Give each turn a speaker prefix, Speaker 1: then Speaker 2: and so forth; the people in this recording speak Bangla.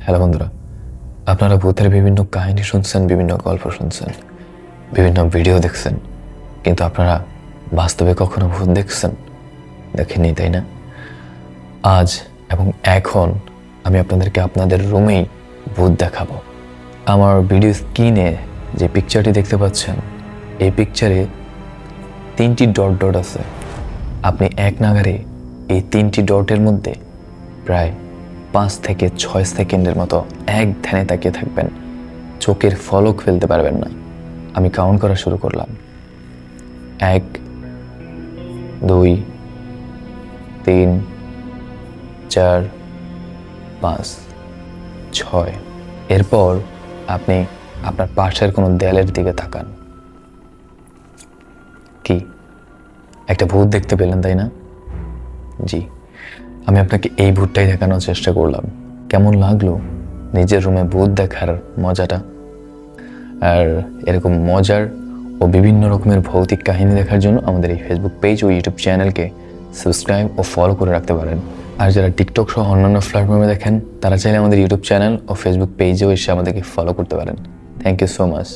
Speaker 1: হ্যালো বন্ধুরা, আপনারা ভূতের বিভিন্ন কাহিনী শুনছেন, বিভিন্ন গল্প শুনছেন, বিভিন্ন ভিডিও দেখছেন, কিন্তু আপনারা বাস্তবে কখনো ভূত দেখছেন? দেখেননি, তাই না? আজ এবং এখন আমি আপনাদেরকে আপনাদের রুমেই ভূত দেখাবো। আমার ভিডিও স্ক্রিনে যে পিকচারটি দেখতে পাচ্ছেন, এই পিকচারে 3টি ডট ডট আছে। আপনি এক নাগারে এই 3টি ডটের মধ্যে প্রায় 5 থেকে 6 সেকেন্ডের মতো এক ধ্যানে তাকিয়ে থাকবেন, চোখের ফলক ফেলতে পারবেন না। আমি কাউন্ট করা শুরু করলাম। 1, 2, 3, 4, 5, 6। এরপর আপনি আপনার পাশের কোনো দেয়ালের দিকে তাকান। কি একটা ভূত দেখতে পেলেন, তাই না? জি, আমি আপনাকে এই ভূতটাই দেখানোর চেষ্টা করলাম। কেমন লাগলো নিজের রুমে ভূত দেখার মজাটা? আর এরকম মজার ও বিভিন্ন রকমের ভৌতিক কাহিনী দেখার জন্য আমাদের এই ফেসবুক পেজ ও ইউটিউব চ্যানেলকে সাবস্ক্রাইব ও ফলো করে রাখতে পারেন। আর যারা টিকটক সহ অন্যান্য প্ল্যাটফর্মে দেখেন, তারা চাইলে আমাদের ইউটিউব চ্যানেল ও ফেসবুক পেজেও এসে আমাদেরকে ফলো করতে পারেন। Thank you so much.